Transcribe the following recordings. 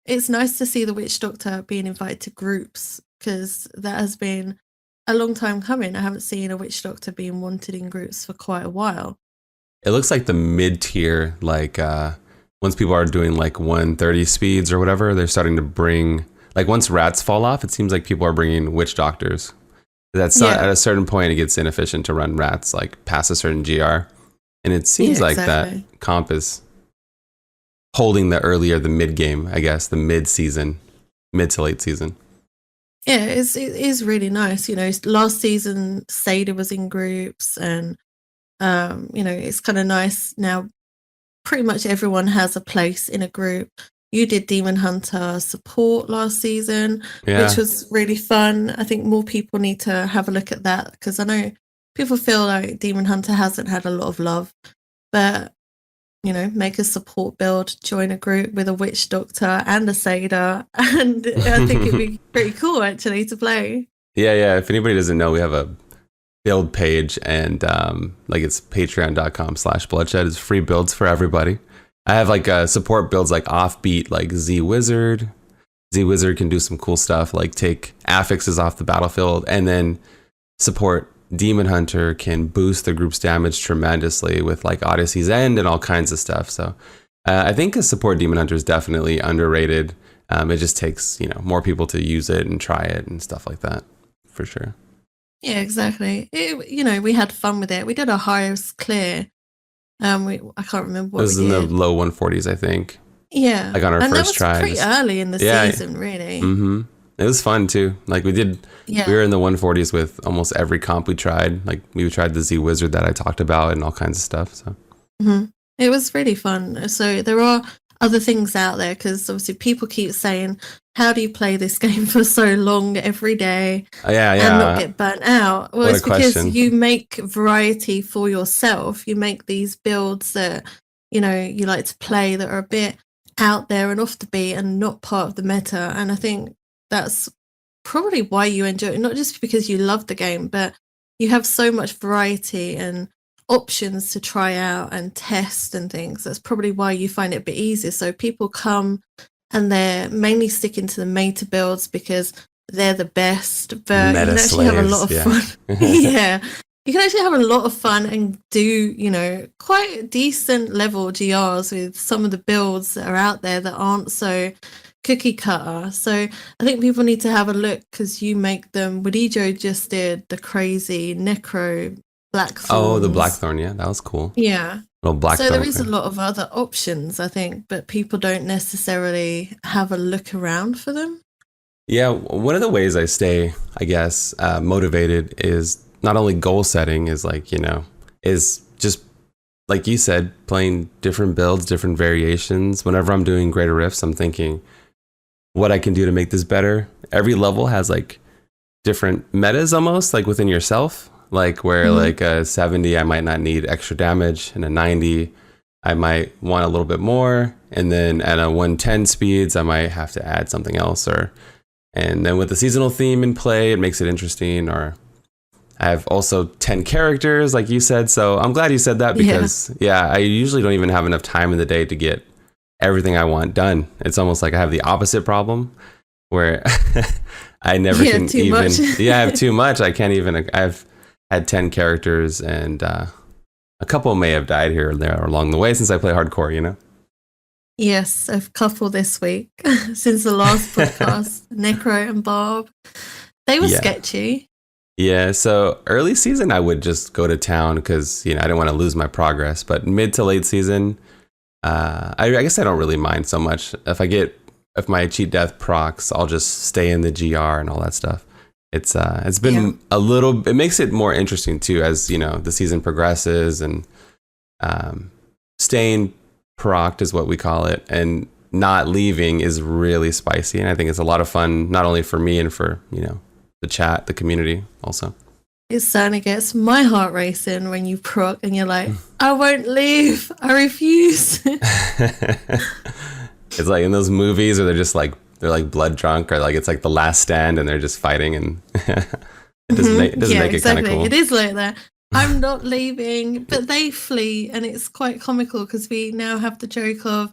it's nice to see the Witch Doctor being invited to groups, because that has been a long time coming. I haven't seen a Witch Doctor being wanted in groups for quite a while. It looks like the mid-tier, like once people are doing like 130 speeds or whatever, they're starting to bring, like once rats fall off, it seems like people are bringing Witch Doctors. That's not, at a certain point, it gets inefficient to run rats like past a certain GR. And it seems like that comp is holding the mid game, I guess, the mid to late season. Yeah, it is really nice. You know, last season, Sada was in groups, and, you know, it's kind of nice now. Pretty much everyone has a place in a group. You did Demon Hunter support last season, which was really fun. I think more people need to have a look at that, because I know people feel like Demon Hunter hasn't had a lot of love. But, you know, make a support build, join a group with a Witch Doctor and a Sada, and I think it'd be pretty cool actually to play. Yeah. If anybody doesn't know, we have a build page, and like it's patreon.com/bloodshed. It's free builds for everybody. I have like support builds like Offbeat, like Z-Wizard. Z-Wizard can do some cool stuff, like take affixes off the battlefield, and then support Demon Hunter can boost the group's damage tremendously with like Odyssey's End and all kinds of stuff. So I think a support Demon Hunter is definitely underrated. It just takes, you know, more people to use it and try it and stuff like that, for sure. Yeah, exactly. You know, we had fun with it. We did our highest clear. I can't remember what it was in the low 140s, I think. Yeah, like on our first try. And that was pretty early in the season, really. Mm-hmm. It was fun too. Like we were in the 140s with almost every comp we tried. Like we tried the Z-Wizard that I talked about and all kinds of stuff. So it was really fun. So there are other things out there, because obviously people keep saying, how do you play this game for so long every day and not get burnt out? Well, it's because you make variety for yourself. You make these builds that, you know, you like to play that are a bit out there and off the beat and not part of the meta. And I think that's probably why you enjoy it, not just because you love the game, but you have so much variety and options to try out and test and things. That's probably why you find it a bit easier. So people come and they're mainly sticking to the meta builds because they're the best, but you can actually have a lot of fun. You can actually have a lot of fun and do, you know, quite decent level GRs with some of the builds that are out there that aren't so cookie cutter. So I think people need to have a look, because you make them. Wadijo just did the crazy Necro Blackthorn. Oh, the Blackthorn, yeah, that was cool. Yeah. Little Blackthorn. So there is a lot of other options, I think, but people don't necessarily have a look around for them. Yeah, one of the ways I stay, I guess, motivated is not only goal setting, is like, you know, is just like you said, playing different builds, different variations. Whenever I'm doing Greater Rifts, I'm thinking what I can do to make this better. Every level has like different metas almost, like within yourself. Like where like a 70, I might not need extra damage, and a 90, I might want a little bit more. And then at a 110 speeds, I might have to add something else. And then with the seasonal theme in play, it makes it interesting. Or I have also 10 characters, like you said. So I'm glad you said that, because I usually don't even have enough time in the day to get everything I want done. It's almost like I have the opposite problem, where I never can even. I have too much. I can't even. I've had 10 characters, and a couple may have died here and there along the way since I play hardcore, you know? Yes, a couple this week since the last podcast. Necro and Bob. They were sketchy. Yeah, so early season, I would just go to town because, you know, I didn't want to lose my progress. But mid to late season, I guess I don't really mind so much. If my cheat death procs, I'll just stay in the GR and all that stuff. It's been a little, it makes it more interesting too, as, you know, the season progresses, and staying procced is what we call it, and not leaving is really spicy. And I think it's a lot of fun, not only for me and for, you know, the chat, the community also. It certainly gets my heart racing when you proc and you're like, I won't leave, I refuse. It's like in those movies where they're like blood drunk, or like it's like the last stand and they're just fighting, and it doesn't make it kind of cool. It is like that. I'm not leaving, but they flee, and it's quite comical because we now have the joke of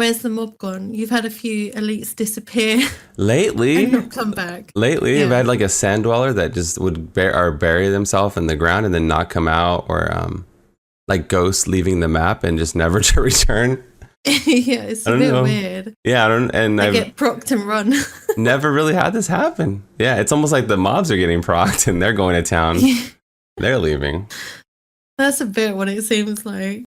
where's the mob gone? You've had a few elites disappear lately and not come back. Lately, I've had like a sand dweller that just would bury themselves in the ground and then not come out, or like ghosts leaving the map and just never to return. Yeah, it's a bit weird. Yeah, I get procced and run. Never really had this happen. Yeah, it's almost like the mobs are getting procced and they're going to town. They're leaving. That's a bit what it seems like.